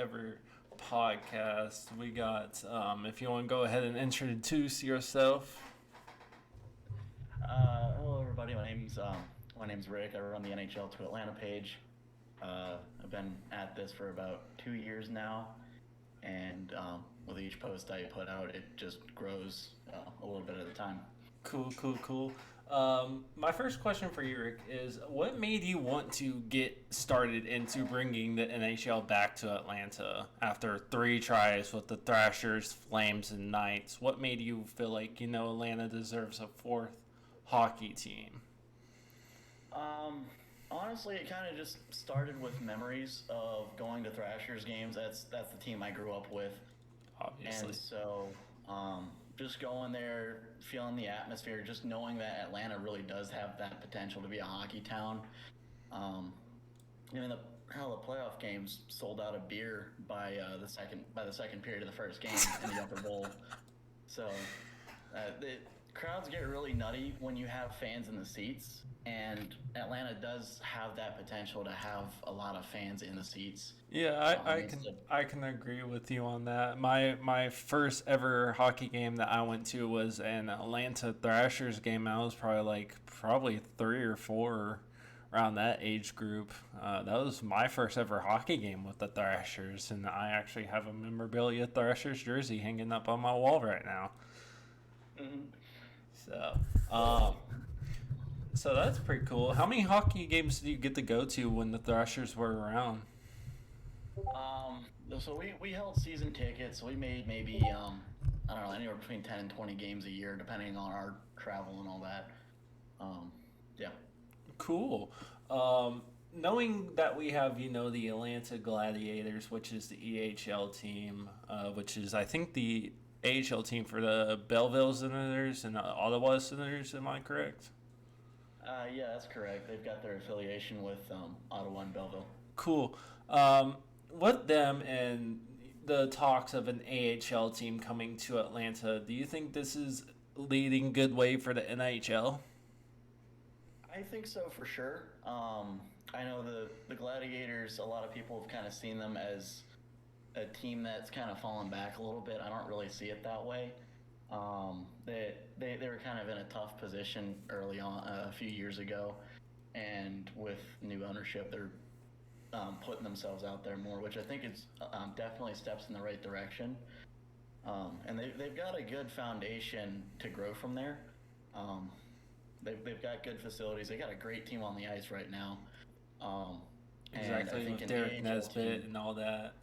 ever podcast. We got, if you want to go ahead and introduce yourself. Hello, everybody. My name's Rick. I run the NHL To Atlanta page. I've been at this for about 2 years now, and with each post I put out, it just grows a little bit at a time. Cool. My first question for you, Rick, is what made you want to get started into bringing the NHL back to Atlanta after 3 tries with the Thrashers, Flames, and Knights? What made you feel like, Atlanta deserves a 4th hockey team? Honestly, it kind of just started with memories of going to Thrashers games. That's the team I grew up with, Obviously. and so just going there, feeling the atmosphere, just knowing that Atlanta really does have that potential to be a hockey town. I mean, the playoff games sold out of beer by the second period of the first game in the Upper Bowl. So the crowds get really nutty when you have fans in the seats, and Atlanta does have that potential to have a lot of fans in the seats. Yeah, I can agree with you on that. My first ever hockey game that I went to was an Atlanta Thrashers game. I was probably 3 or 4 around that age group. That was my first ever hockey game with the Thrashers, and I actually have a memorabilia Thrashers jersey hanging up on my wall right now. Mhm. So that's pretty cool. How many hockey games did you get to go to when the Thrashers were around? So we held season tickets. So we made maybe I don't know, anywhere between 10 and 20 games a year, depending on our travel and all that. Yeah. Cool. Knowing that we have, the Atlanta Gladiators, which is the EHL team, which is, I think, the AHL team for the Belleville Senators and the Ottawa Senators, am I correct? Yeah, that's correct. They've got their affiliation with Ottawa and Belleville. Cool. With them and the talks of an AHL team coming to Atlanta, do you think this is leading good way for the NHL? I think so for sure. I know the Gladiators, a lot of people have kind of seen them as a team that's kind of fallen back a little bit. I don't really see it that way. They were kind of in a tough position early on a few years ago, and with new ownership, they're putting themselves out there more, which I think is definitely steps in the right direction. And they've got a good foundation to grow from there. They've got good facilities. They got a great team on the ice right now. Exactly, with Derek Nesbit and all that.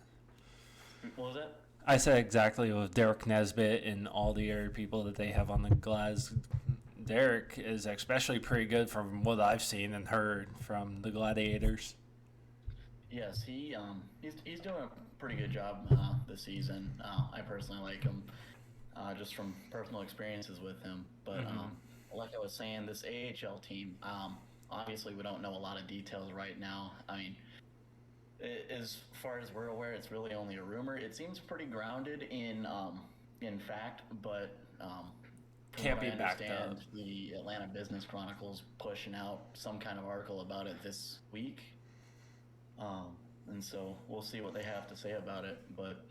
What was that? I said exactly with Derek Nesbit and all the other people that they have on the Glads. Derek is especially pretty good from what I've seen and heard from the Gladiators. Yes, he's doing a pretty good job this season. I personally like him, just from personal experiences with him. But like I was saying, this AHL team, obviously we don't know a lot of details right now. I mean, as far as we're aware, it's really only a rumor. It seems pretty grounded in fact, but from Can't what be I backed understand, up. the Atlanta Business Chronicle's pushing out some kind of article about it this week. And so we'll see what they have to say about it. But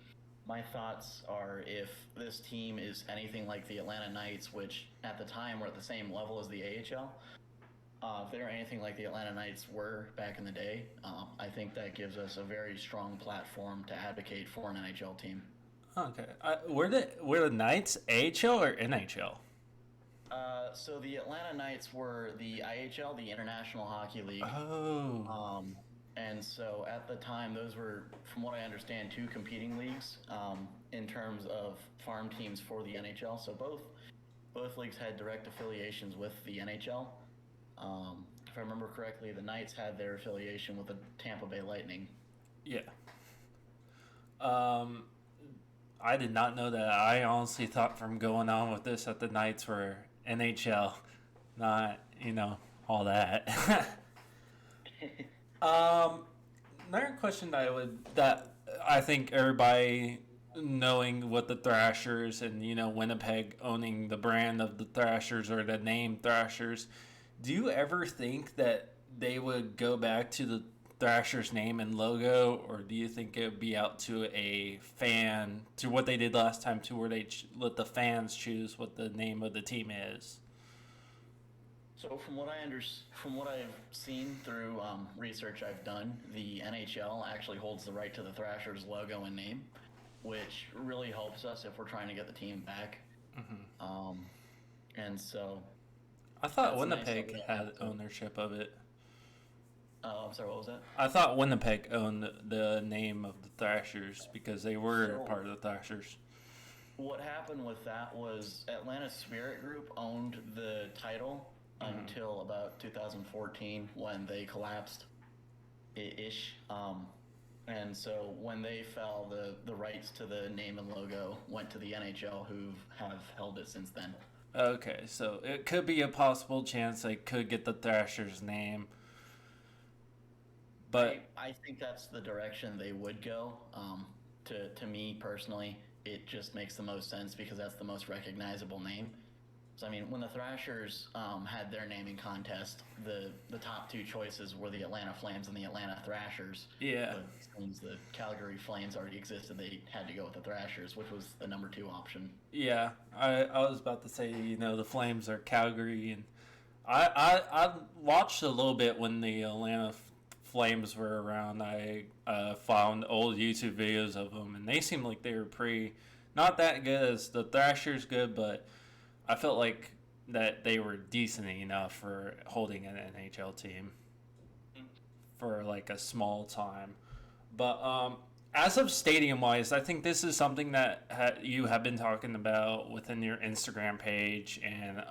my thoughts are, if this team is anything like the Atlanta Knights, which at the time were at the same level as the AHL, if they're anything like the Atlanta Knights were back in the day, I think that gives us a very strong platform to advocate for an NHL team. Okay. Were the Knights AHL or NHL? So the Atlanta Knights were the IHL, the International Hockey League. Oh. And so at the time, those were, from what I understand, 2 competing leagues in terms of farm teams for the NHL. So both leagues had direct affiliations with the NHL. If I remember correctly, the Knights had their affiliation with the Tampa Bay Lightning. Yeah. I did not know that. I honestly thought from going on with this that the Knights were NHL, not, all that. Another question that I think everybody knowing what the Thrashers and Winnipeg owning the brand of the Thrashers or the name Thrashers, do you ever think that they would go back to the Thrasher's name and logo, or do you think it would be out to a fan, to what they did last time, to where they let the fans choose what the name of the team is? So from what I've seen through research I've done, the NHL actually holds the right to the Thrashers logo and name, which really helps us if we're trying to get the team back. And so I thought that's nice that Winnipeg we don't had have to. ownership of it. I'm sorry, what was that? I thought Winnipeg owned the name of the Thrashers because they were So part of the Thrashers. what happened with that was Atlanta Spirit Group owned the title until about 2014 when they collapsed ish. And so when they fell, the rights to the name and logo went to the NHL, who have held it since then. Okay, so it could be a possible chance they could get the Thrashers name, but I think that's the direction they would go. To me personally, it just makes the most sense because that's the most recognizable name. So I mean, when the Thrashers had their naming contest, the top two choices were the Atlanta Flames and the Atlanta Thrashers. yeah, But since the Calgary Flames already existed, they had to go with the Thrashers, which was the number two option. yeah. I was about to say, the Flames are Calgary, and I watched a little bit when the Atlanta Flames were around. I found old YouTube videos of them, and they seemed like they were pretty not that good as the Thrashers good, but I felt like that they were decent enough for holding an NHL team for like a small time. But as of stadium wise, I think this is something that you have been talking about within your Instagram page and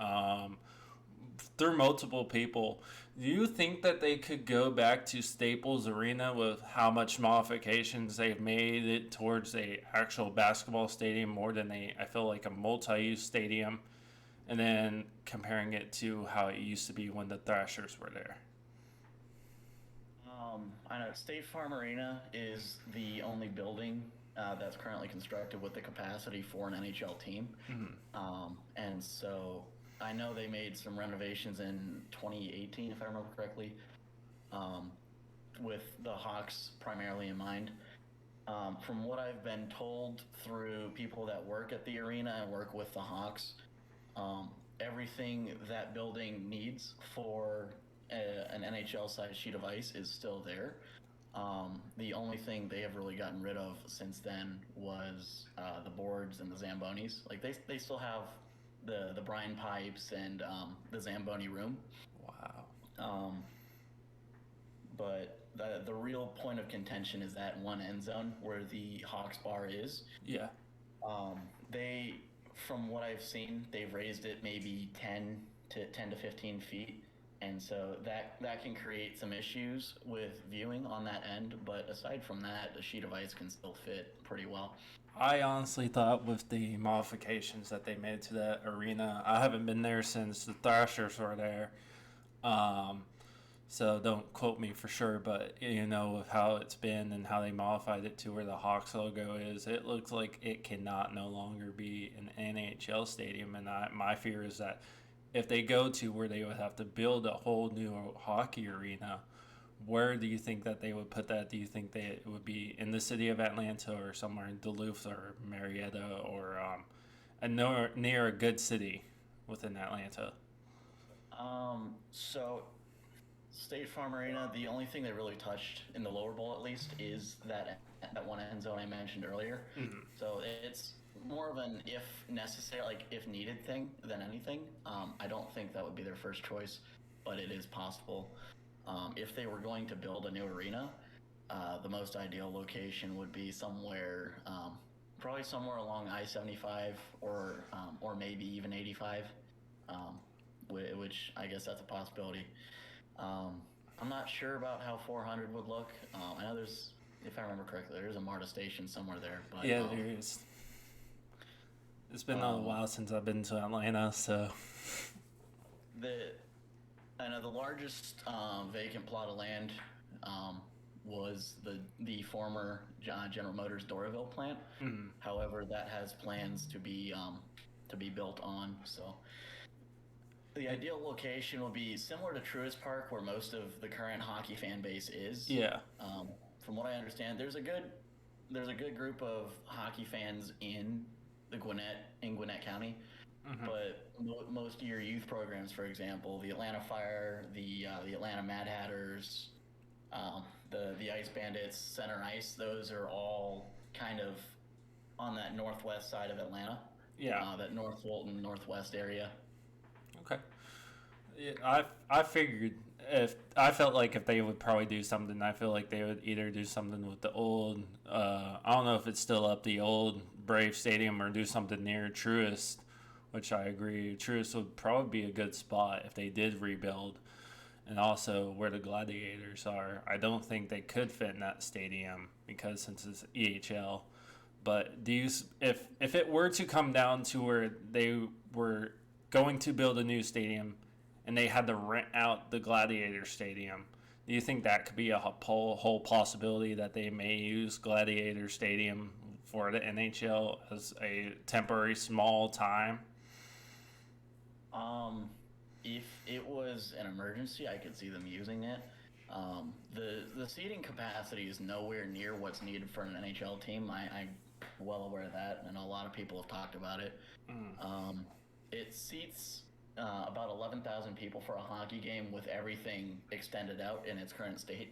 through multiple people. Do you think that they could go back to Staples Arena with how much modifications they've made it towards a actual basketball stadium more than I feel like a multi-use stadium, and then comparing it to how it used to be when the Thrashers were there? I know State Farm Arena is the only building that's currently constructed with the capacity for an NHL team. And so I know they made some renovations in 2018, if I remember correctly, with the Hawks primarily in mind. From what I've been told through people that work at the arena and work with the Hawks, everything that building needs for an NHL-sized sheet of ice is still there. The only thing they have really gotten rid of since then was the boards and the Zambonis. Like they still have the brine pipes and the Zamboni room. Wow. But the real point of contention is that one end zone where the Hawks bar is. Yeah. They, from what I've seen, they've raised it maybe 10 to 15 feet. And so that can create some issues with viewing on that end. But aside from that, the sheet of ice can still fit pretty well. I honestly thought with the modifications that they made to that arena, I haven't been there since the Thrashers were there. So don't quote me for sure, but with how it's been and how they modified it to where the Hawks logo is, it looks like it cannot no longer be an NHL stadium. And my fear is that if they go to where they would have to build a whole new hockey arena, where do you think that they would put that? Do you think that it would be in the city of Atlanta or somewhere in Duluth or Marietta or near a good city within Atlanta? So State Farm Arena, the only thing they really touched in the lower bowl at least is that one end zone I mentioned earlier. So it's more of an if necessary, like if needed thing than anything. I don't think that would be their first choice, but it is possible. If they were going to build a new arena, the most ideal location would be somewhere, probably somewhere along I-75 or maybe even 85, which I guess that's a possibility. I'm not sure about how 400 would look. I know there's, if I remember correctly, there's a MARTA station somewhere there. But, yeah, there is. It's been a while since I've been to Atlanta, so. I know the largest vacant plot of land was the former General Motors Doraville plant. However, that has plans to be built on. So the ideal location will be similar to Truist Park, where most of the current hockey fan base is. Yeah. From what I understand, there's a good group of hockey fans in Gwinnett County. But most of your youth programs, for example, the Atlanta Fire, the Atlanta Mad Hatters, the Ice Bandits, Center Ice, those are all kind of on that northwest side of Atlanta. Yeah. That North Fulton, northwest area. Okay. Yeah, I figured I felt like if they would probably do something, I feel like they would either do something with the old, I don't know if it's still up, the old Brave Stadium, or do something near Truist, which I agree. Truist would probably be a good spot if they did rebuild. And also where the Gladiators are, I don't think they could fit in that stadium because since it's EHL. But if it were to come down to where they were going to build a new stadium and they had to rent out the Gladiator Stadium, do you think that could be a whole possibility that they may use Gladiator Stadium for the NHL as a temporary small time? If it was an emergency, I could see them using it. The seating capacity is nowhere near what's needed for an NHL team. I'm well aware of that, and a lot of people have talked about it. It seats about 11,000 people for a hockey game with everything extended out in its current state.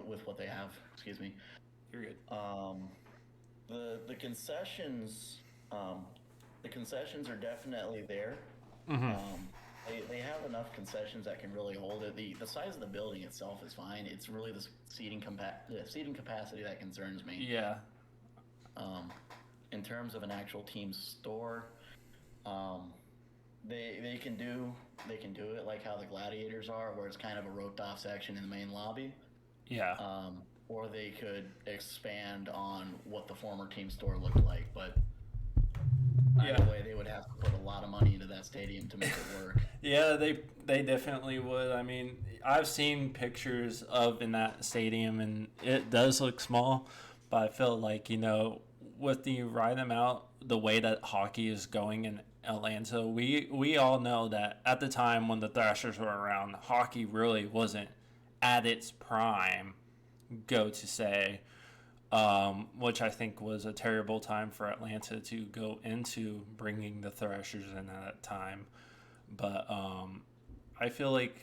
With what they have, excuse me. You're good. The concessions, the concessions are definitely there. They have enough concessions that can really hold it. The size of the building itself is fine. It's really the seating capacity that concerns me. Yeah. In terms of an actual team store, they can do it like how the Gladiators are, where it's kind of a roped off section in the main lobby. Yeah. Or they could expand on what the former team store looked like, but either way, they would have to put a lot of money into that stadium to make it work. Yeah, they definitely would. I mean, I've seen pictures of in that stadium, and it does look small, but I feel like, with the right amount, the way that hockey is going in Atlanta, we all know that at the time when the Thrashers were around, hockey really wasn't at its prime, go to say. Which I think was a terrible time for Atlanta to go into bringing the Thrashers in at that time. But I feel like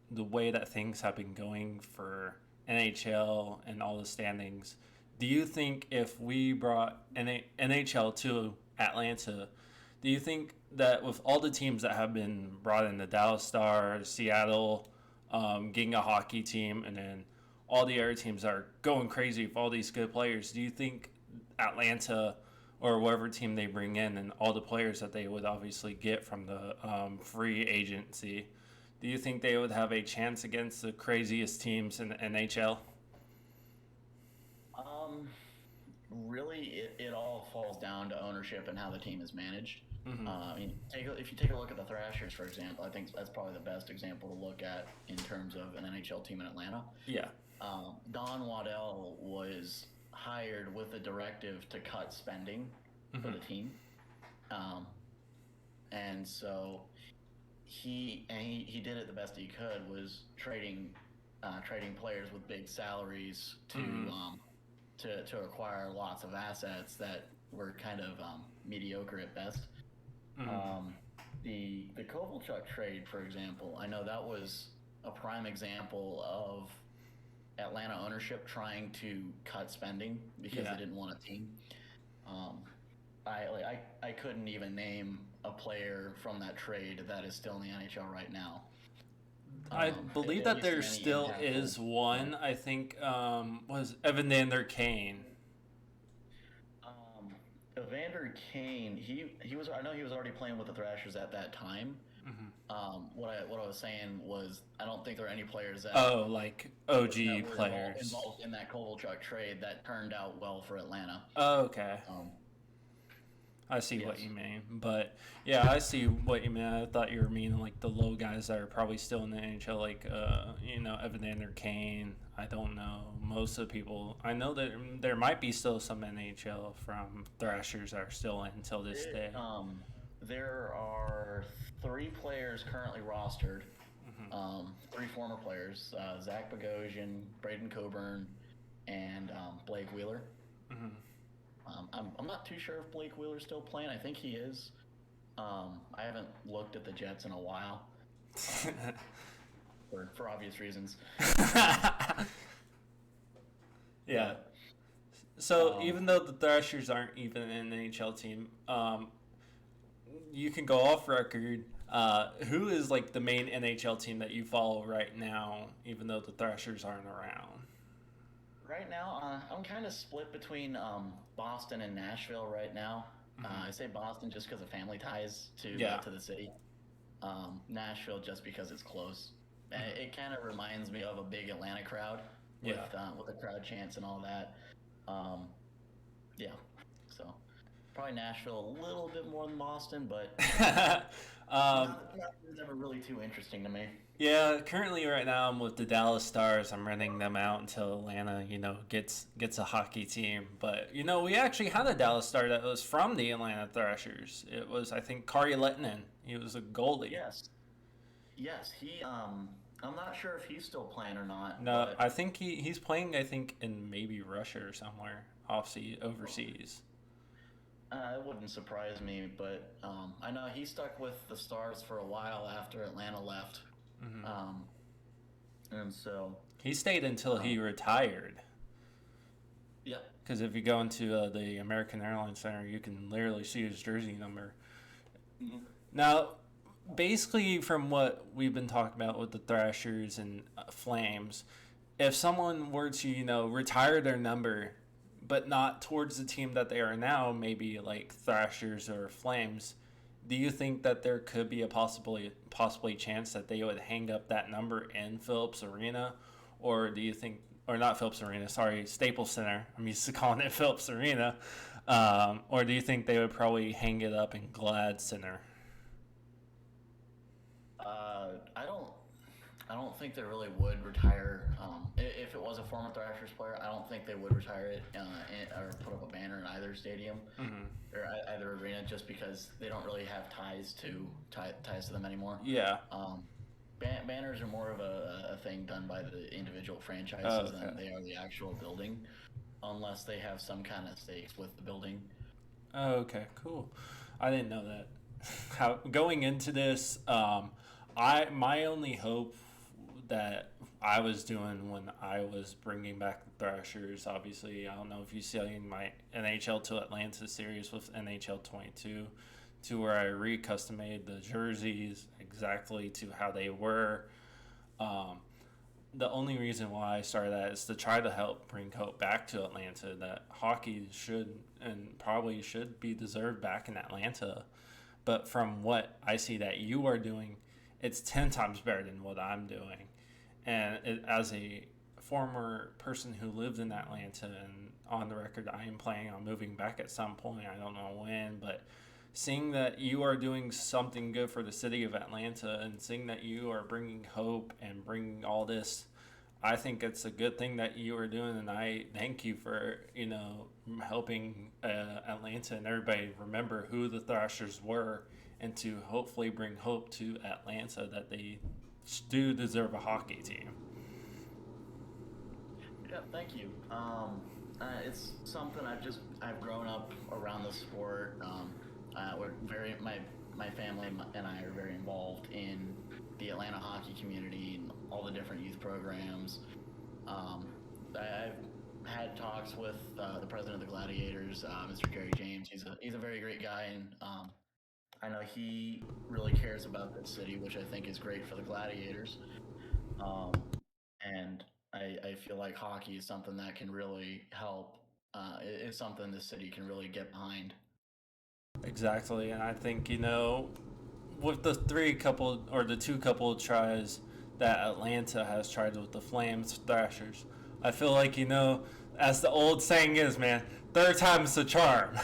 the way that things have been going for NHL and all the standings, do you think if we brought NHL to Atlanta, do you think that with all the teams that have been brought in, the Dallas Stars, Seattle, getting a hockey team, and then all the other teams are going crazy with all these good players, do you think Atlanta or whatever team they bring in and all the players that they would obviously get from the free agency, do you think they would have a chance against the craziest teams in the NHL? Really, it all falls down to ownership and how the team is managed. I mean, if you take a look at the Thrashers, for example, I think that's probably the best example to look at in terms of an NHL team in Atlanta. Yeah. Don Waddell was hired with a directive to cut spending for the team, and so he did it the best he could, was trading players with big salaries to acquire lots of assets that were kind of mediocre at best. The Kovalchuk trade, for example, I know that was a prime example of Atlanta ownership trying to cut spending because they didn't want a team. I couldn't even name a player from that trade that is still in the NHL right now. I believe that there still is one. I think was Evander Kane. Evander Kane, he was. I know he was already playing with the Thrashers at that time. What I was saying was, I don't think there are any players that like OG that were players involved in that Kovalchuk trade that turned out well for Atlanta. Oh, okay. I see what you mean, but yeah, I see what you mean. I thought you were meaning like the low guys that are probably still in the NHL, like Evander Kane. I don't know. Most of the people I know that there might be still some NHL from Thrashers that are still in until this day. there are 3 players currently rostered. Three former players: Zach Bogosian, Braden Coburn, and Blake Wheeler. I'm not too sure if Blake Wheeler's still playing. I think he is. I haven't looked at the Jets in a while, for obvious reasons. Yeah. So even though the Thrashers aren't even an NHL team, you can go off record. Who is like the main NHL team that you follow right now, even though the Thrashers aren't around? Right now, I'm kind of split between Boston and Nashville right now. I say Boston just because of family ties to the city. Nashville just because it's close. It kind of reminds me of a big Atlanta crowd with the crowd chants and all that. So probably Nashville a little bit more than Boston, but it's never really too interesting to me. Yeah, currently right now I'm with the Dallas Stars. I'm renting them out until Atlanta, gets a hockey team. But we actually had a Dallas Star that was from the Atlanta Thrashers. It was, I think, Kari Lettinen. He was a goalie. Yes. He I'm not sure if he's still playing or not. No, I think he's playing. I think in maybe Russia or somewhere overseas. It wouldn't surprise me, but I know he stuck with the Stars for a while after Atlanta left. And so he stayed until he retired. Yep. Because if you go into the American Airlines Center, you can literally see his jersey number. Now, basically, from what we've been talking about with the Thrashers and Flames, if someone were to, retire their number, but not towards the team that they are now, maybe like Thrashers or Flames, do you think that there could be a possibly chance that they would hang up that number in Phillips Arena? Or do you think, or not Phillips Arena, sorry, Staples Center. I'm used to calling it Phillips Arena. Or do you think they would probably hang it up in Glad Center? I don't think they really would retire. If it was a former Thrashers player, I don't think they would retire it or put up a banner in either stadium or either arena, just because they don't really have ties to them anymore. Yeah. Banners are more of a thing done by the individual franchises than they are the actual building, unless they have some kind of stakes with the building. Oh, okay, cool. I didn't know that. Going into this, my only hope that I was doing when I was bringing back the Thrashers, obviously, I don't know if you see in my NHL To Atlanta series with NHL 22, to where I recustom-made the jerseys exactly to how they were. The only reason why I started that is to try to help bring hope back to Atlanta, that hockey should and probably should be deserved back in Atlanta. But from what I see that you are doing, it's 10 times better than what I'm doing. And as a former person who lived in Atlanta, and on the record, I am planning on moving back at some point. I don't know when, but seeing that you are doing something good for the city of Atlanta and seeing that you are bringing hope and bringing all this, I think it's a good thing that you are doing. And I thank you for, helping Atlanta and everybody remember who the Thrashers were, and to hopefully bring hope to Atlanta that they do deserve a hockey team. Yeah, thank you. It's something I've grown up around the sport. My family and I are very involved in the Atlanta hockey community and all the different youth programs. I've had talks with the president of the Gladiators, Mr. Gary James. He's a very great guy, and I know he really cares about this city, which I think is great for the Gladiators. And I feel like hockey is something that can really help. It's something the city can really get behind. Exactly, and I think, with the two couple tries that Atlanta has tried with the Flames Thrashers, I feel like, as the old saying is, man, third time's the charm.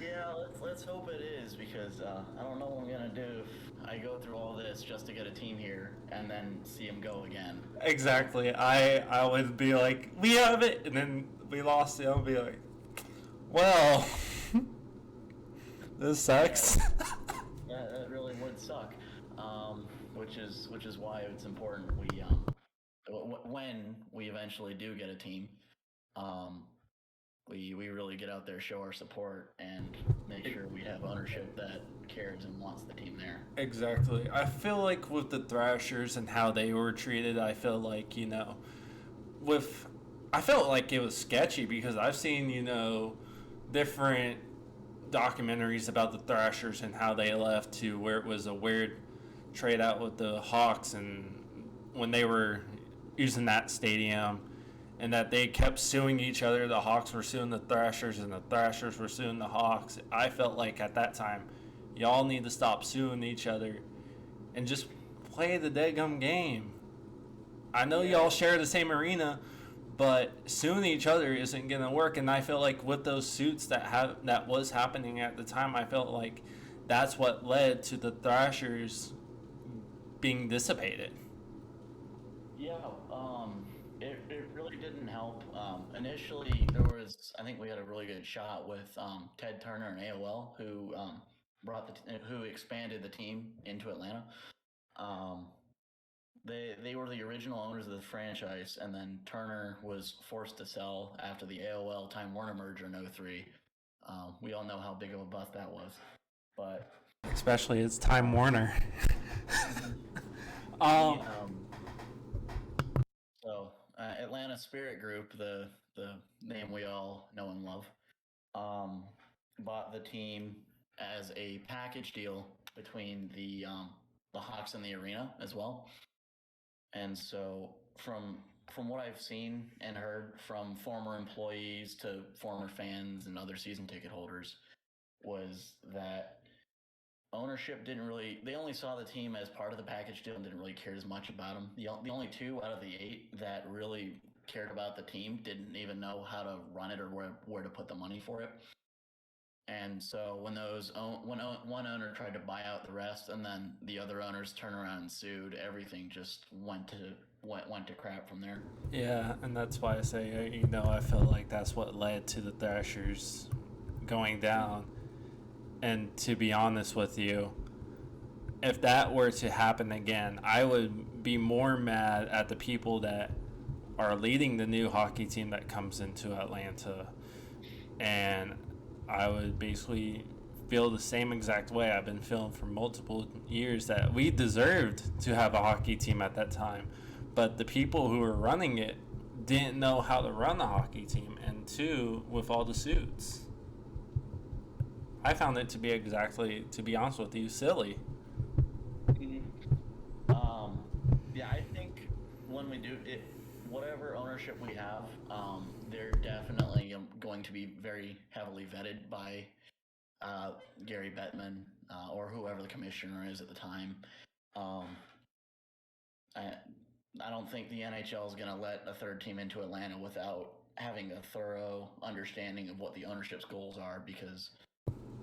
Yeah, let's hope it is, because I don't know what I'm gonna do if I go through all this just to get a team here and then see them go again. Exactly. I would be like, we have it, and then we lost it. I'll be like, well, This sucks. That really would suck. Which is why it's important when we eventually do get a team, um, we really get out there, show our support, and make sure we have ownership that cares and wants the team there. Exactly. I feel like with the Thrashers and how they were treated, I feel like, with I felt like it was sketchy because I've seen, different documentaries about the Thrashers and how they left to where it was a weird trade out with the Hawks and when they were using that stadium and that they kept suing each other. The Hawks were suing the Thrashers and the Thrashers were suing the Hawks. I felt like at that time, y'all need to stop suing each other and just play the daggum game. I know y'all share the same arena, but suing each other isn't gonna work. And I feel like with those suits that was happening at the time, I felt like that's what led to the Thrashers being dissipated. Yeah, it really didn't help. Initially, there was, I think we had a really good shot with Ted Turner and AOL, who who expanded the team into Atlanta. Um, they were the original owners of the franchise, and then Turner was forced to sell after the AOL Time Warner merger in '03. We all know how big of a bust that was, but Especially it's Time Warner. the um, Atlanta Spirit Group, the name we all know and love, um, bought the team as a package deal between the Hawks and the arena as well. And so from what I've seen and heard from former employees to former fans and other season ticket holders, was that ownership didn't really, they only saw the team as part of the package deal and didn't really care as much about them. The only two out of the eight that really cared about the team didn't even know how to run it or where to put the money for it. And so when one owner tried to buy out the rest, and then the other owners turned around and sued, everything just went to crap from there. yeah, and that's why I say, I feel like that's what led to the Thrashers going down. And to be honest with you, if that were to happen again, I would be more mad at the people that are leading the new hockey team that comes into Atlanta. And I would basically feel the same exact way I've been feeling for multiple years that we deserved to have a hockey team at that time. But the people who were running it didn't know how to run a hockey team. And two, with all the suits. I found it to be exactly, to be honest with you, silly. Yeah, I think when we do it, whatever ownership we have, they're definitely going to be very heavily vetted by Gary Bettman or whoever the commissioner is at the time. Um, I, I don't think the NHL is going to let a third team into Atlanta without having a thorough understanding of what the ownership's goals are, because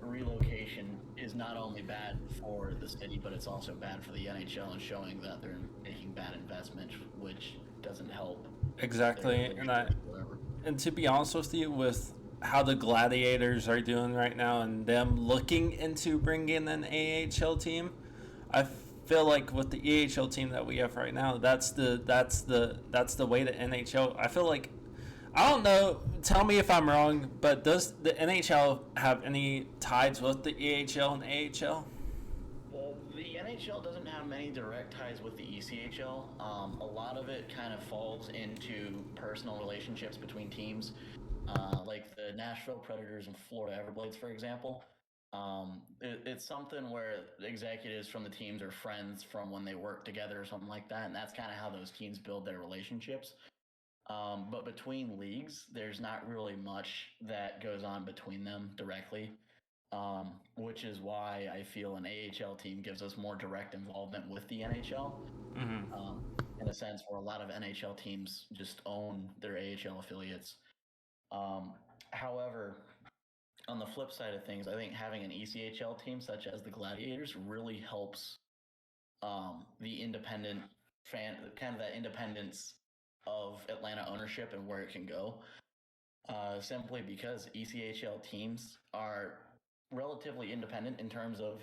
relocation is not only bad for the city, but it's also bad for the NHL and showing that they're making bad investments, which doesn't help. Exactly, and to be honest with you, with how the Gladiators are doing right now and them looking into bringing an AHL team, I feel like with the EHL team that we have right now, that's the way to NHL. I feel like I don't know. Tell me if I'm wrong, but does the NHL have any ties with the EHL and AHL? Well, the NHL doesn't have many direct ties with the ECHL. A lot of it kind of falls into personal relationships between teams, like the Nashville Predators and Florida Everblades, for example. It's something where executives from the teams are friends from when they work together or something like that, and that's kind of how those teams build their relationships. But between leagues, there's not really much that goes on between them directly, which is why I feel an AHL team gives us more direct involvement with the NHL. Mm-hmm. In a sense where a lot of NHL teams just own their AHL affiliates. Um, However, on the flip side of things, I think having an ECHL team such as the Gladiators really helps the independent fan, kind of that independence of Atlanta ownership and where it can go. Simply because ECHL teams are relatively independent in terms of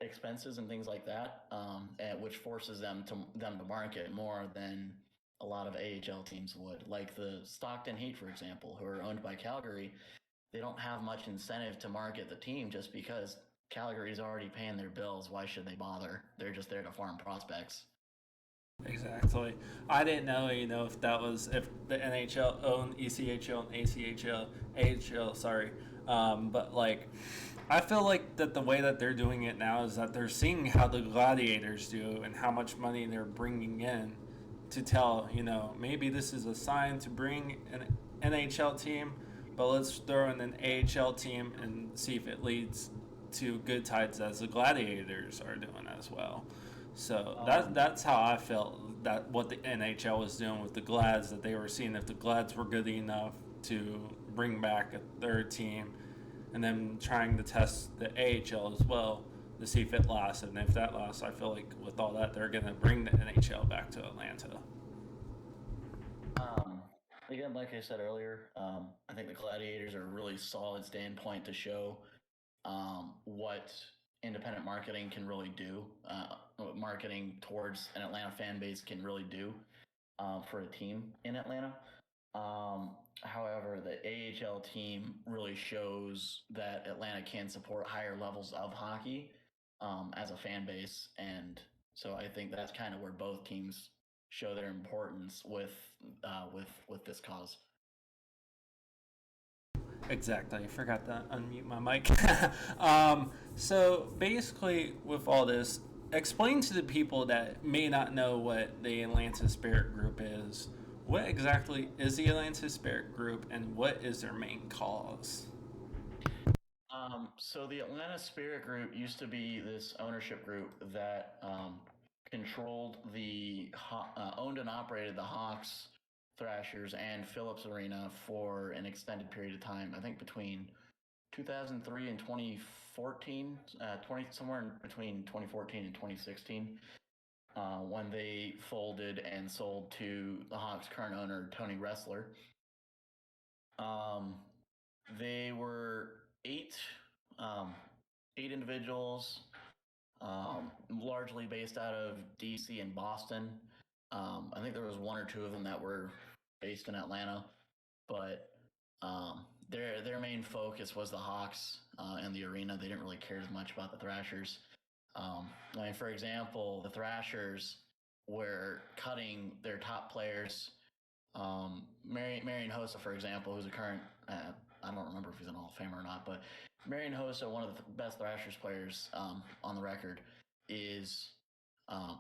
expenses and things like that, and which forces them to market more than a lot of AHL teams would. Like the Stockton Heat, for example, who are owned by Calgary, they don't have much incentive to market the team just because Calgary's already paying their bills. Why should they bother? They're just there to farm prospects. Exactly. I didn't know, if that was if the NHL owned ECHL and ACHL, AHL, sorry. But like, I feel like that the way that they're doing it now is that they're seeing how the Gladiators do and how much money they're bringing in to tell, maybe this is a sign to bring an NHL team, but let's throw in an AHL team and see if it leads to good tides as the Gladiators are doing as well. So that's how I felt that what the NHL was doing with the Glads, that they were seeing if the Glads were good enough to bring back a third team, and then trying to test the AHL as well to see if it lasts. And if that lasts, I feel like with all that, they're going to bring the NHL back to Atlanta. Again, like I said earlier, I think the Gladiators are a really solid standpoint to show what independent marketing can really do, what marketing towards an Atlanta fan base can really do for a team in Atlanta. However, the AHL team really shows that Atlanta can support higher levels of hockey as a fan base, and so I think that's kind of where both teams show their importance with this cause. Exactly. I forgot to unmute my mic. So basically, with all this, explain to the people that may not know what the Atlanta Spirit Group is. What exactly is the Atlanta Spirit Group, and what is their main cause? So the Atlanta Spirit Group used to be this ownership group that controlled owned and operated the Hawks, Thrashers, and Phillips Arena for an extended period of time. I think between 2003 and 2014, somewhere between 2014 and 2016, when they folded and sold to the Hawks' current owner, Tony Ressler. They were eight individuals, largely based out of DC and Boston. I think there was one or two of them that were based in Atlanta, but their main focus was the Hawks and the arena. They didn't really care as much about the Thrashers. For example, the Thrashers were cutting their top players. Marian Hossa, for example, who's a current, I don't remember if he's an Hall of Famer or not, but Marian Hossa, one of the best Thrashers players on the record,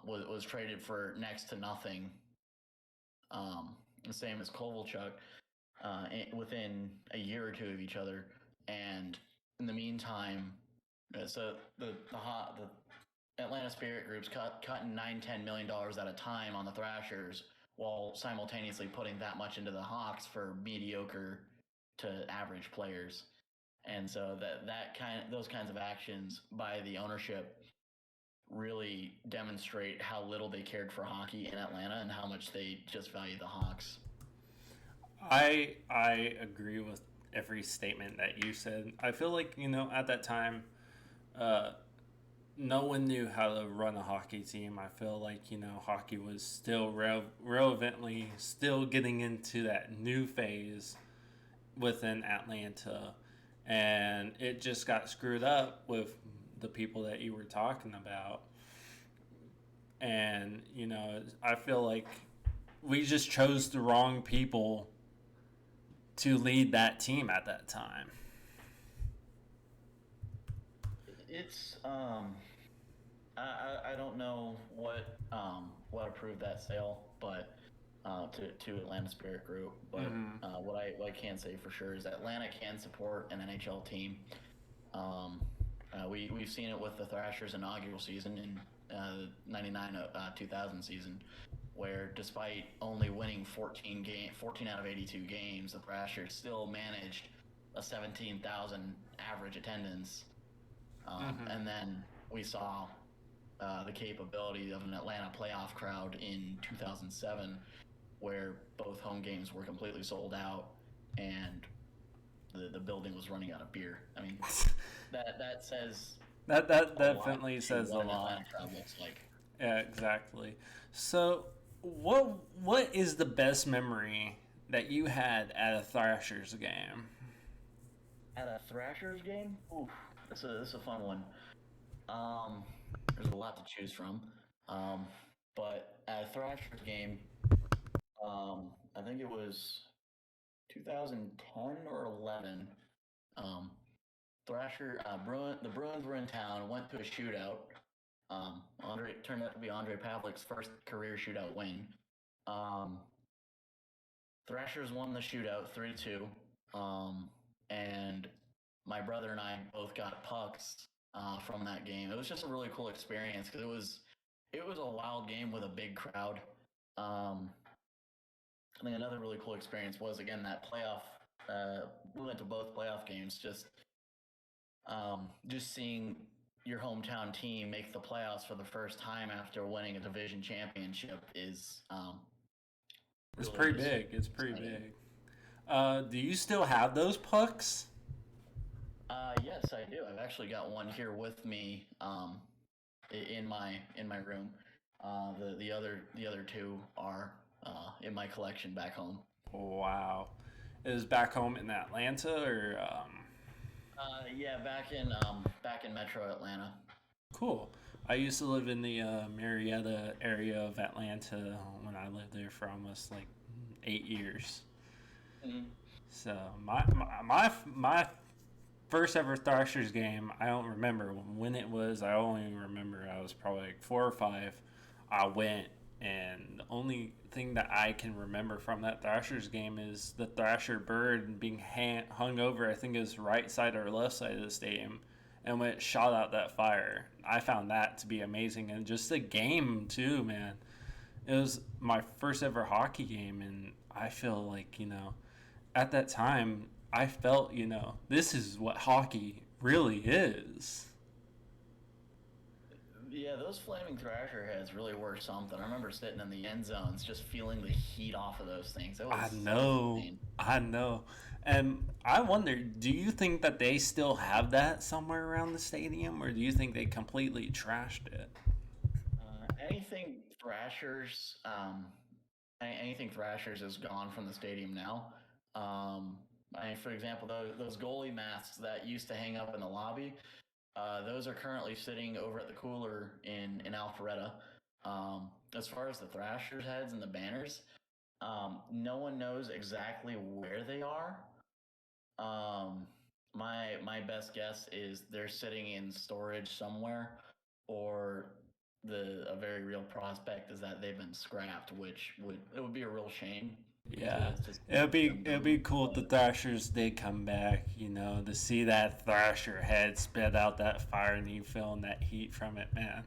was traded for next to nothing. The same as Kovalchuk, within a year or two of each other, and in the meantime, so the Atlanta Spirit Group's cutting $9-10 million at a time on the Thrashers, while simultaneously putting that much into the Hawks for mediocre to average players. And so those kinds of actions by the ownership really demonstrate how little they cared for hockey in Atlanta and how much they just value the Hawks. I agree with every statement that you said. I feel like, at that time, no one knew how to run a hockey team. I feel like, hockey was still relevantly still getting into that new phase within Atlanta. And it just got screwed up with the people that you were talking about. And, I feel like we just chose the wrong people to lead that team at that time. It's I don't know what approved that sale, but to Atlanta Spirit Group. But what I can say for sure is that Atlanta can support an NHL team. We've seen it with the Thrashers' inaugural season in the 99-2000 season, where despite only winning 14 out of 82 games, the Thrashers still managed a 17,000 average attendance. And then we saw the capability of an Atlanta playoff crowd in 2007, where both home games were completely sold out, and the building was running out of beer. I mean, that says That a lot definitely to says a what an lot. Atlanta crowd looks like. Yeah, exactly. So, what is the best memory that you had at a Thrashers game? At a Thrashers game, ooh, that's a fun one. Um, there's a lot to choose from. Um, but at a Thrashers game, I think it was 2010 or 11. Um, the Bruins were in town, went to a shootout. Andre turned out to be Andre Pavlik's first career shootout win. Um, Thrashers won the shootout 3-2. And my brother and I both got pucks from that game. It was just a really cool experience because it was a wild game with a big crowd. I think another really cool experience was again that playoff. We went to both playoff games. Just seeing your hometown team make the playoffs for the first time after winning a division championship is It's really pretty just big. It's pretty exciting. big. Do you still have those pucks? Yes, I do. I've actually got one here with me in my room. The other two are in my collection back home. Wow. Is back home in Atlanta or Yeah, back in Metro Atlanta. cool. I used to live in the Marietta area of Atlanta when I lived there for almost like 8 years. Mm-hmm. So my first ever Thrashers game, I don't remember when it was. I only remember I was probably like 4 or 5. I went, and the only thing that I can remember from that Thrashers game is the Thrasher bird being hung over. I think it was right side or left side of the stadium, and when it shot out that fire, I found that to be amazing, and just the game too, man. It was my first ever hockey game, and I feel like at that time, I felt, this is what hockey really is. Yeah, those flaming Thrasher heads really were something. I remember sitting in the end zones, just feeling the heat off of those things. I That was know. insane. I know. And I wonder, do you think that they still have that somewhere around the stadium, or do you think they completely trashed it? Anything Thrashers, anything Thrashers is gone from the stadium now. For example, those goalie masks that used to hang up in the lobby, those are currently sitting over at the cooler in Alpharetta. As far as the Thrashers heads and the banners, no one knows exactly where they are. Um, my best guess is they're sitting in storage somewhere, or the a very real prospect is that they've been scrapped, which would be a real shame Yeah, to see it'll be them it'll go. be cool if the But Thrashers did come back. To see that Thrasher head spit out that fire and you feeling that heat from it, man.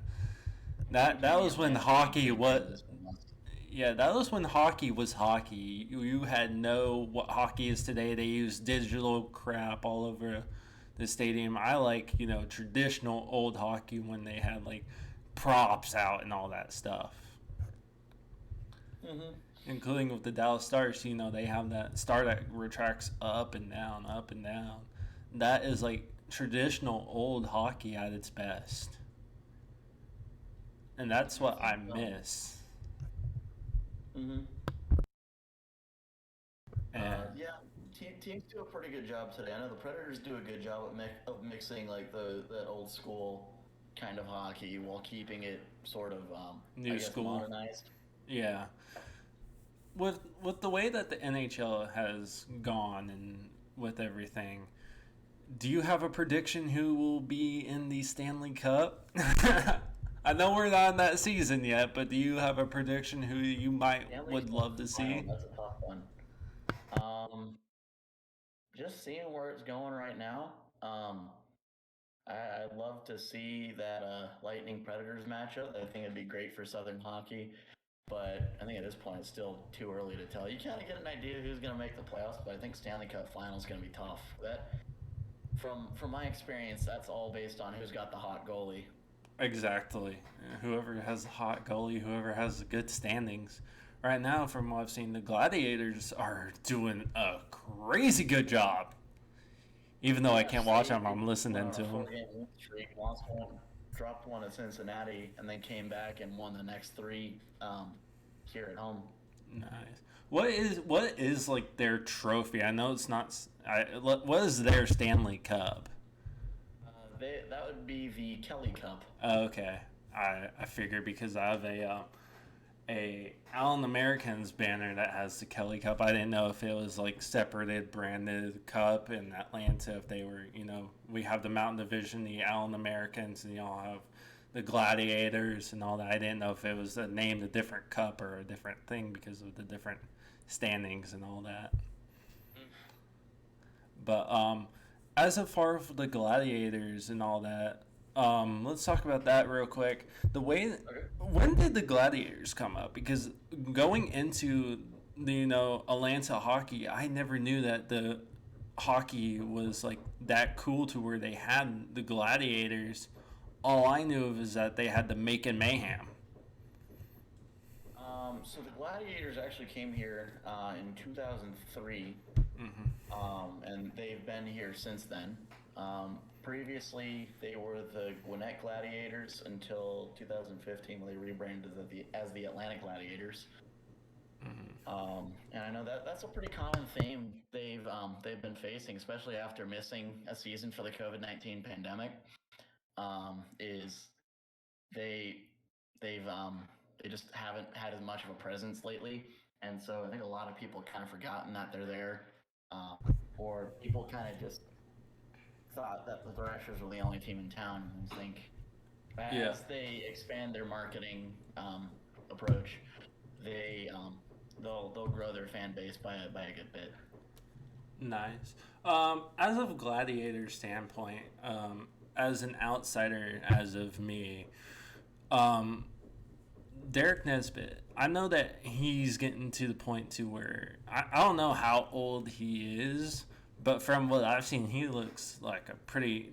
That can you was when imagine how hockey dangerous was. this was? Yeah, that was when hockey was hockey. You had no what hockey is today. They use digital crap all over the stadium. I like traditional old hockey when they had like props out and all that stuff, Mm-hmm. including with the Dallas Stars. They have that star that retracts up and down, up and down. That is like traditional old hockey at its best, and that's I what think I miss. mm-hmm. And Yeah, teams do a pretty good job today. I know the Predators do a good job of mixing like that old school kind of hockey while keeping it sort of, I new guess, school, modernized. yeah. With the way that the NHL has gone and with everything, do you have a prediction who will be in the Stanley Cup? I know we're not in that season yet, but do you have a prediction who you might Stanley would Cup love to final, see? that's a tough one. Um, just seeing where it's going right now. Um, I'd love to see that Lightning Predators matchup. I think it'd be great for Southern hockey. But I think at this point it's still too early to tell. You kind of get an idea who's going to make the playoffs, but I think Stanley Cup Final is going to be tough. That, from my experience, that's all based on who's got the hot goalie. Exactly. Whoever has a hot goalie, whoever has the good standings. Right now, from what I've seen, the Gladiators are doing a crazy good job. Even though I can't watch State them, I'm listening went to on a them. four-game win streak, lost one, dropped one at Cincinnati, and then came back and won the next three here at home. Nice. What is like their trophy? I know it's not. What is their Stanley Cup? That would be the Kelly Cup. Okay, I figured because I have a Allen Americans banner that has the Kelly Cup. I didn't know if it was like separated branded cup in Atlanta. If they were, we have the Mountain Division, the Allen Americans, and y'all have the Gladiators and all that. I didn't know if it was named a different cup or a different thing because of the different standings and all that. But as far as the Gladiators and all that, let's talk about that real quick. When did the Gladiators come up? Because going into the Atlanta hockey, I never knew that the hockey was like that cool to where they had the Gladiators. All I knew of is that they had the Macon Mayhem. So the Gladiators actually came here in 2003, and they've been here since then. Previously, they were the Gwinnett Gladiators until 2015 when they rebranded as the Atlanta Gladiators. And I know that's a pretty common theme they've been facing, especially after missing a season for the COVID-19 pandemic. Is they just haven't had as much of a presence lately, and so I think a lot of people kind of forgotten that they're there, or people kind of just thought that the Thrashers were the only team in town. And think as they expand their marketing approach, they'll grow their fan base by a good bit. Nice. As of Gladiator's standpoint, as an outsider, as of me, Derek Nesbit, I know that he's getting to the point to where I don't know how old he is, but from what I've seen, he looks like a pretty,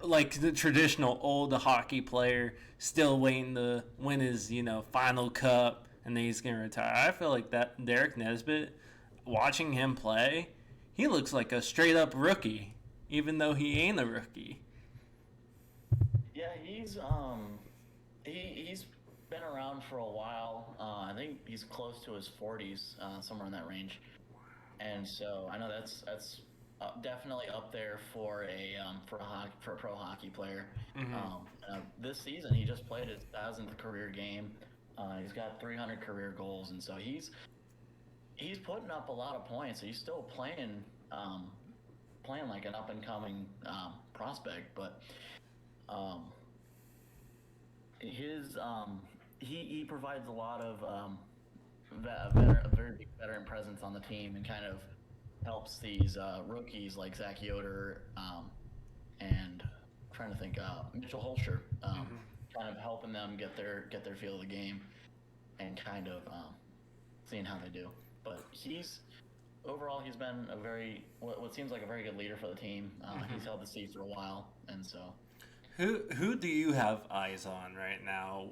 like the traditional old hockey player, still waiting to win his, final cup, and then he's going to retire. I feel like that Derek Nesbit, watching him play, he looks like a straight up rookie, even though he ain't a rookie. Yeah, he's been around for a while. I think he's close to his 40s, somewhere in that range. And so I know that's definitely up there for a pro hockey player. This season he just played his 1,000th career game. He's got 300 career goals, and so he's putting up a lot of points. He's still playing like an up and coming prospect, but he provides a lot of a very big veteran presence on the team, and kind of helps these rookies like Zach Yoder and I'm trying to think Mitchell Holscher, kind of helping them get their feel of the game and kind of seeing how they do. But overall he's been a what seems like a very good leader for the team. He's held the seat for a while, and so. Who do you have eyes on right now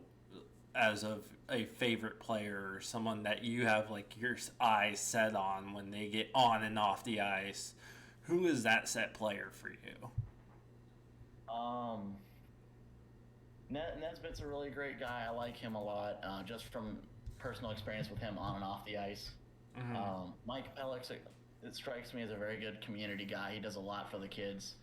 as of a favorite player, or someone that you have like your eyes set on when they get on and off the ice? Who is that set player for you? Nesbit's a really great guy. I like him a lot, just from personal experience with him on and off the ice. Mike Pellick, it strikes me as a very good community guy. He does a lot for the kids.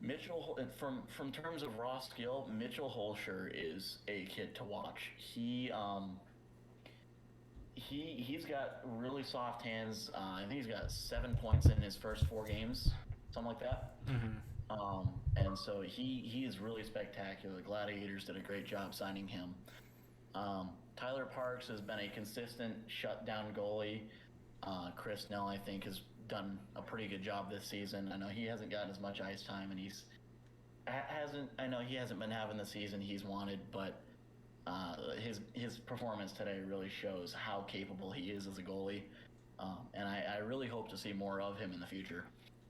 Mitchell, from terms of raw skill, Mitchell Holscher is a kid to watch. He's got really soft hands. I think he's got 7 points in his first 4 games, something like that. And so he is really spectacular. The Gladiators did a great job signing him. Tyler Parks has been a consistent shutdown goalie. Chris Nell, I think, has done a pretty good job this season. I know he hasn't gotten as much ice time, and he hasn't been having the season he's wanted, but his performance today really shows how capable he is as a goalie, and I really hope to see more of him in the future.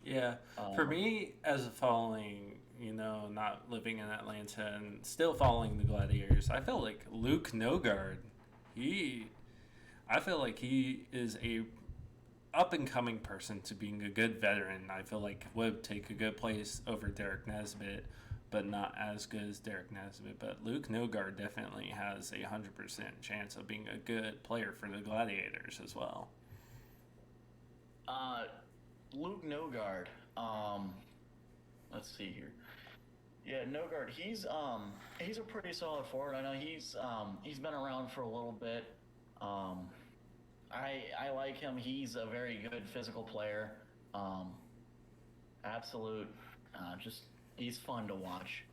Yeah, for me, as following, not living in Atlanta and still following the Gladiators, I feel like Luke Nogard, I feel like he is up and coming person to being a good veteran, I feel like would take a good place over Derek Nesbit, but not as good as Derek Nesbit. But Luke Nogard definitely has 100% chance of being a good player for the Gladiators as well. Uh, Luke Nogard. Let's see here. Yeah, Nogard. He's a pretty solid forward. I know he's been around for a little bit. Um, I like him. He's a very good physical player. Um, absolute. Just he's fun to watch.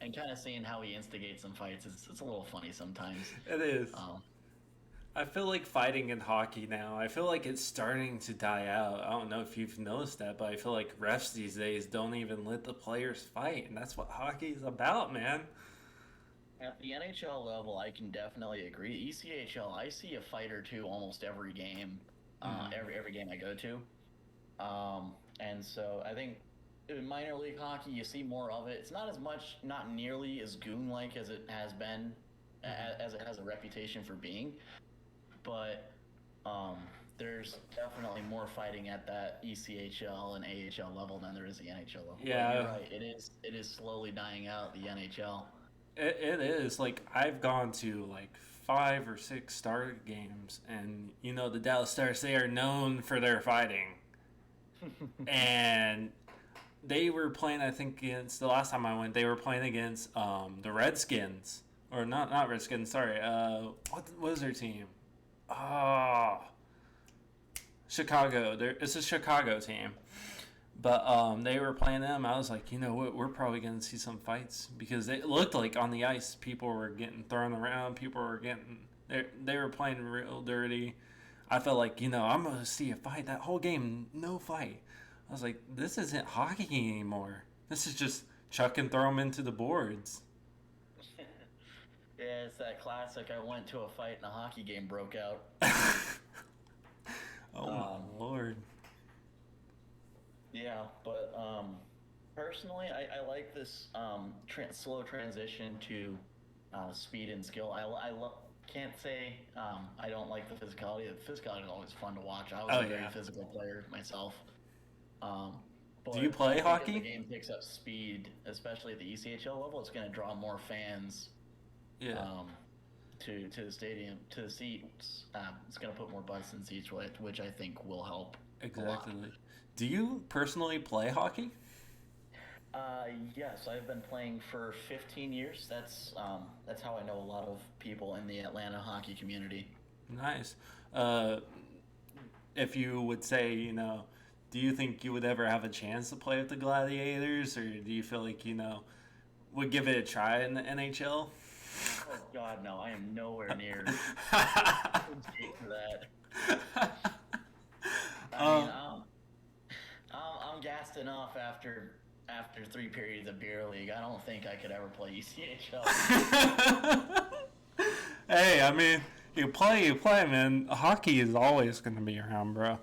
And kind of seeing how he instigates some fights, it's a little funny sometimes. It is. Um, I feel like fighting in hockey now, I feel like it's starting to die out. I don't know if you've noticed that, but I feel like refs these days don't even let the players fight, and that's what hockey is about, man. At the NHL level, I can definitely agree. ECHL, I see a fight or two almost every game, every game I go to, and so I think in minor league hockey you see more of it. It's not as much, not nearly as goon-like as it has been, as it has a reputation for being, but there's definitely more fighting at that ECHL and AHL level than there is the NHL level. Yeah, but you're right. It is slowly dying out, the NHL. it is. Like, I've gone to like 5 or 6 Star games, and the Dallas Stars, they are known for their fighting. And they were playing, I think, against the last time I went, they were playing against the Redskins. Or not Redskins, sorry. What was their team? Oh, Chicago. It's a Chicago team. But they were playing them. I was like, you know what? We're probably going to see some fights because it looked like on the ice people were getting thrown around. People were getting they were playing real dirty. I felt like I'm going to see a fight. That whole game, no fight. I was like, this isn't hockey anymore. This is just chuck and throw them into the boards. Yeah, it's that classic. I went to a fight and a hockey game broke out. Oh my lord. Yeah, but personally, I like this slow transition to speed and skill. Can't say I don't like the physicality. The physicality is always fun to watch. I was a very physical player myself. But do you play hockey? If the game picks up speed, especially at the ECHL level, it's going to draw more fans. Yeah. To the stadium, to the seats. It's going to put more butts in seats, which I think will help. Exactly. Do you personally play hockey? Yes, I've been playing for 15 years. That's how I know a lot of people in the Atlanta hockey community. Nice. If you would say, do you think you would ever have a chance to play with the Gladiators, or do you feel like, would give it a try in the NHL? Oh God, no! I am nowhere near for that. I'm gassed enough after 3 periods of beer league. I don't think I could ever play ECHL. Hey, I mean, you play, man. Hockey is always going to be around, bro.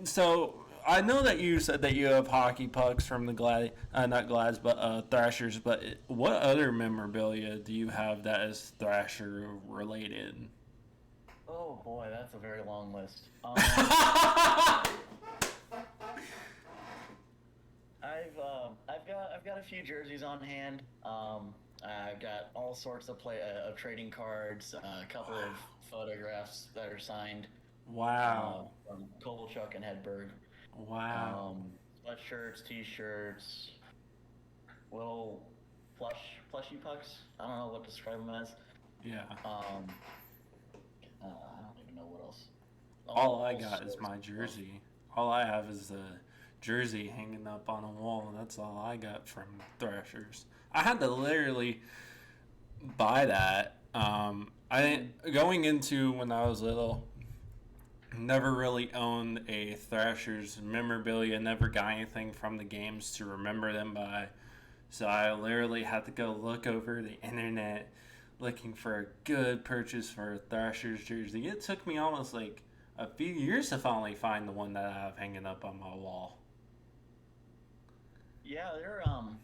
So I know that you said that you have hockey pucks from the not Glads, but Thrashers. But what other memorabilia do you have that is Thrasher related? Oh boy, that's a very long list. I've got a few jerseys on hand. I've got all sorts of trading cards, a couple of photographs that are signed. Wow. From Kovalchuk and Hedberg. Wow. Sweatshirts, t-shirts, little plushy pucks. I don't know what to describe them as. Yeah. I don't even know what else. All I got is my jersey. All I have is the jersey hanging up on a wall. That's all I got from Thrashers. I had to literally buy that. Going into when I was little, never really owned a Thrashers memorabilia, never got anything from the games to remember them by. So I literally had to go look over the internet looking for a good purchase for a Thrashers jersey. It took me almost like a few years to finally find the one that I have hanging up on my wall. Yeah,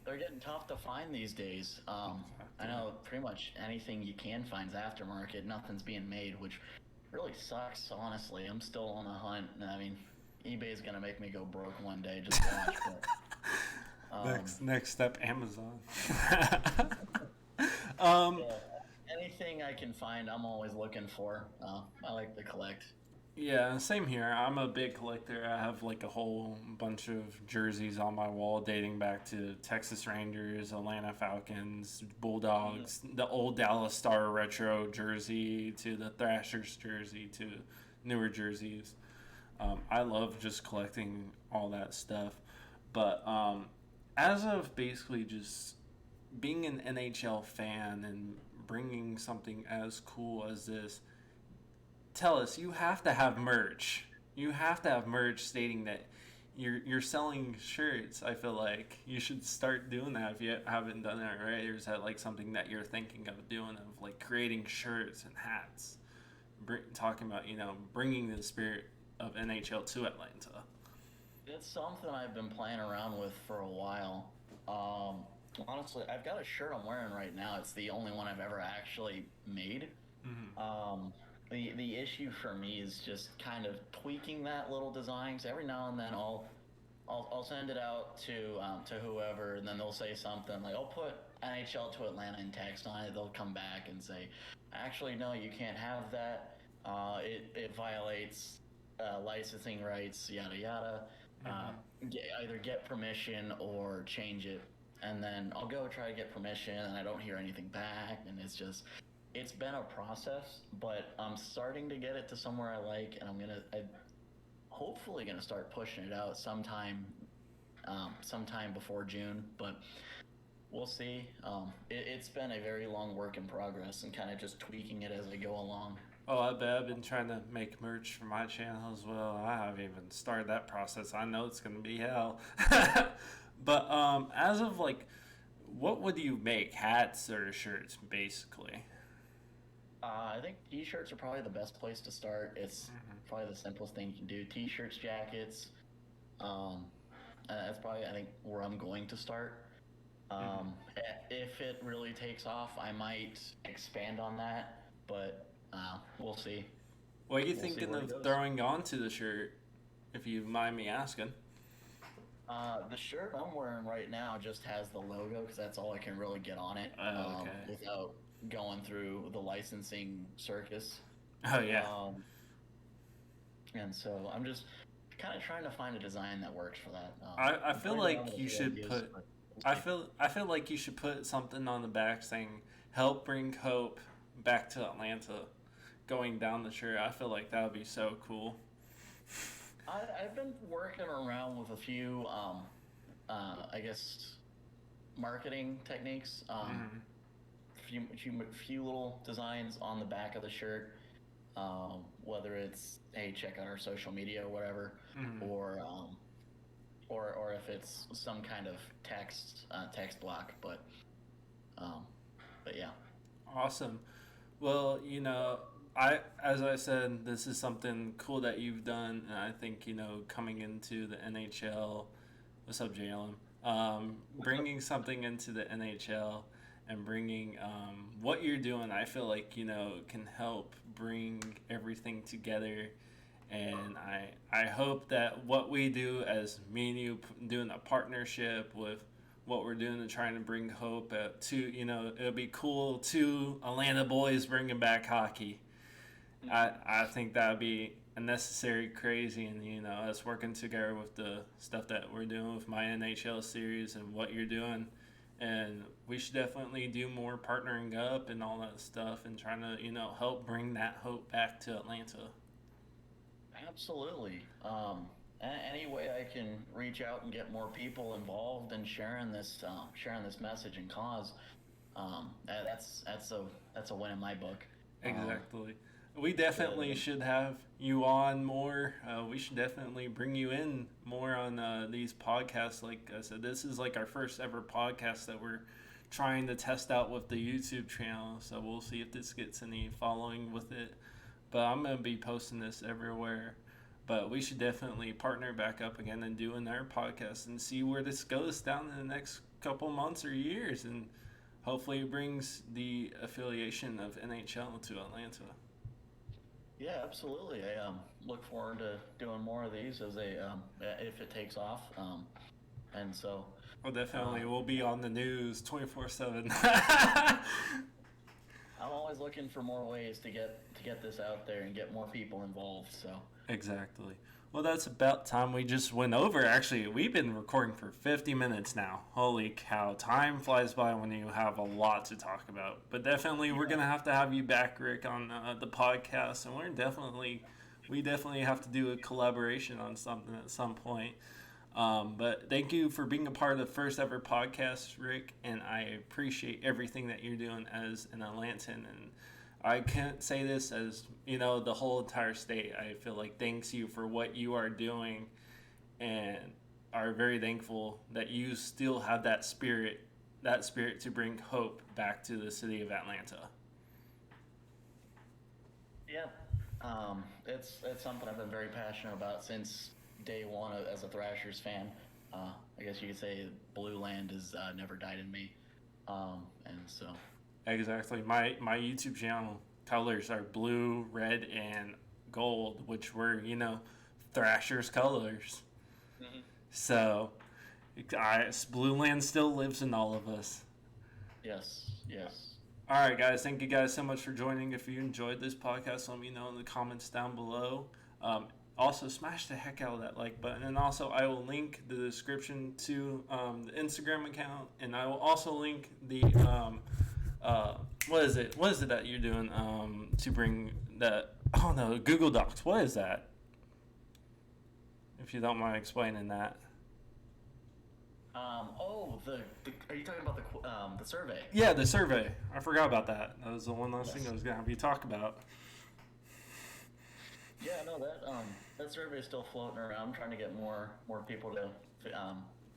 they're getting tough to find these days. I know pretty much anything you can find is aftermarket. Nothing's being made, which really sucks, honestly. I'm still on the hunt. I mean, eBay's gonna make me go broke one day. Just watch. But, Next step, Amazon. um, yeah, anything I can find, I'm always looking for. I like to collect. Yeah, same here. I'm a big collector. I have like a whole bunch of jerseys on my wall dating back to Texas Rangers, Atlanta Falcons, Bulldogs, the old Dallas Star retro jersey to the Thrashers jersey to newer jerseys. I love just collecting all that stuff. But as of basically just being an NHL fan and bringing something as cool as this, tell us, you have to have merch. You have to have merch stating that you're selling shirts. I feel like you should start doing that if you haven't done that already. Or is that like something that you're thinking of doing, of like creating shirts and hats, talking about bringing the spirit of NHL to Atlanta? It's something I've been playing around with for a while. Honestly, I've got a shirt I'm wearing right now. It's the only one I've ever actually made. The issue for me is just kind of tweaking that little design. So every now and then I'll send it out to whoever, and then they'll say something like, I'll put NHL to Atlanta in text on it. They'll come back and say, actually, no, you can't have that. It violates licensing rights, yada yada. Either get permission or change it. And then I'll go try to get permission, and I don't hear anything back, and it's been a process, but I'm starting to get it to somewhere I like, and I'm hopefully gonna start pushing it out sometime before June, but we'll see. It's been a very long work in progress, and kind of just tweaking it as I go along. Oh, I bet. I've been trying to make merch for my channel as well. I haven't even started that process. I know it's gonna be hell. But as of like, what would you make? Hats or shirts, basically? I think t-shirts are probably the best place to start. It's probably the simplest thing you can do. T-shirts, jackets. That's probably, I think, where I'm going to start. If it really takes off, I might expand on that, but we'll see. What are you We'll see thinking where it of goes. throwing onto the shirt, if you mind me asking? The shirt I'm wearing right now just has the logo because that's all I can really get on it Okay. without going through the licensing circus. Oh yeah. And so I'm just kind of trying to find a design that works for that. I I'm feel playing around like with you a few should ideas, put. but we'll see. I feel like you should put something on the back saying "Help bring hope back to Atlanta," going down the shirt. I feel like that would be so cool. I've been working around with a few, I guess, marketing techniques. Few little designs on the back of the shirt, whether it's hey, check out our social media or whatever, or or if it's some kind of text block. But yeah. Awesome. Well, as I said, this is something cool that you've done, and I think coming into the NHL. What's up, Jalen? Bringing something into the NHL and bringing what you're doing, I feel like can help bring everything together. And I hope that what we do, as me and you doing a partnership with what we're doing and trying to bring hope to it'll be cool to Atlanta boys bringing back hockey. I think that would be a necessary crazy, and us working together with the stuff that we're doing with my NHL series and what you're doing, and we should definitely do more partnering up and all that stuff and trying to help bring that hope back to Atlanta. Absolutely. Any way I can reach out and get more people involved in sharing this message and cause, that's a win in my book. Exactly. We definitely should have you on more. We should definitely bring you in more on these podcasts. Like I said, this is like our first ever podcast that we're trying to test out with the YouTube channel. So we'll see if this gets any following with it. But I'm going to be posting this everywhere. But we should definitely partner back up again and doing our podcast and see where this goes down in the next couple months or years. And hopefully it brings the affiliation of NHL to Atlanta. Yeah, absolutely. I look forward to doing more of these as they if it takes off. And so, Well, definitely, um, we'll be on the news 24/7. I'm always looking for more ways to get this out there and get more people involved. So, Exactly. Well, that's about time. We just went over. Actually, we've been recording for 50 minutes now. Holy cow. Time flies by when you have a lot to talk about. But definitely, we're going to have you back, Rick, on the podcast. And we definitely have to do a collaboration on something at some point. But thank you for being a part of the first ever podcast, Rick. And I appreciate everything that you're doing as an Atlantan. And I can't say this as, the whole entire state. I feel like thanks you for what you are doing and are very thankful that you still have that spirit to bring hope back to the city of Atlanta. yeah, it's something I've been very passionate about since day one as a Thrashers fan. I guess you could say Blue Land has never died in me. And so, Exactly. My YouTube channel colors are blue, red, and gold, which were, Thrasher's colors. mm-hmm. So, Blue Land still lives in all of us. Yes, yes. All right, guys. Thank you guys so much for joining. If you enjoyed this podcast, let me know in the comments down below. Also, smash the heck out of that like button. And also, I will link the description to the Instagram account. And I will also link the, what is it that you're doing to bring that, oh no, Google Docs. What is that? If you don't mind explaining that. Are you talking about the survey? Yeah, the survey. I forgot about that. That was the one last thing I was going to have you talk about. Yeah, no, that survey is still floating around. I'm trying to get more people to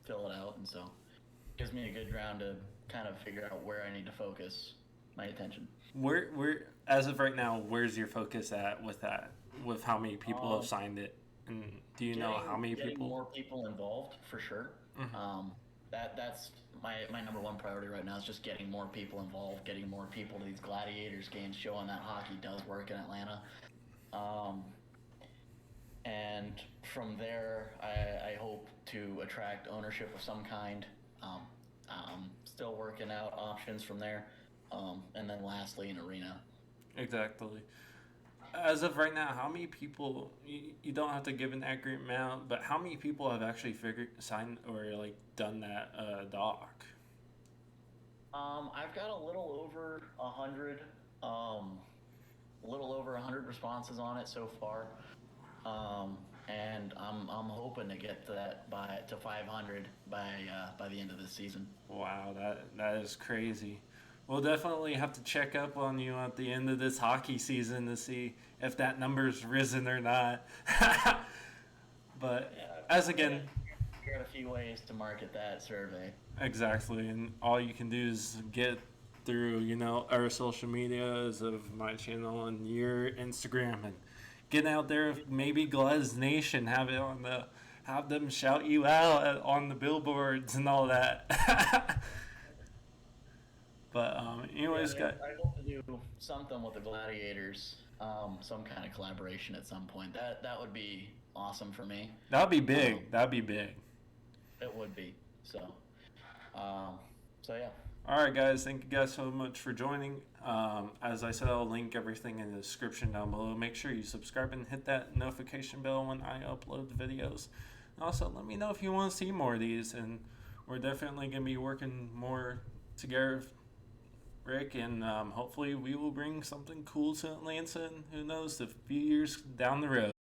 fill it out, and so it gives me a good ground to kind of figure out where I need to focus my attention. Where as of right now, where's your focus at with that? With how many people have signed it, and do you know how many people? More people involved for sure. Mm-hmm. That's my number one priority right now is just getting more people involved, getting more people to these Gladiators games, showing that hockey does work in Atlanta. And from there, I hope to attract ownership of some kind. I'm still working out options from there. And then lastly, an arena. Exactly. As of right now, how many people, you don't have to give an accurate amount, but how many people have actually signed or done that doc? I've got a little over 100, responses on it so far. And I'm hoping to get to that to 500 by the end of this season. Wow, that is crazy. We'll definitely have to check up on you at the end of this hockey season to see if that number's risen or not. But as again, got a few ways to market that survey. Exactly, and all you can do is get through, our social medias of my channel and your Instagram and get out there. Maybe Glaz Nation have them shout you out on the billboards and all that. But anyways, I hope to do something with the Gladiators, some kind of collaboration at some point. That would be awesome for me. That'd be big. That'd be big. It would be. So yeah. All right, guys. Thank you guys so much for joining. As I said, I'll link everything in the description down below. Make sure you subscribe and hit that notification bell when I upload the videos. And also, let me know if you want to see more of these. And we're definitely going to be working more together, Rick. And hopefully we will bring something cool to Atlanta. And who knows, a few years down the road.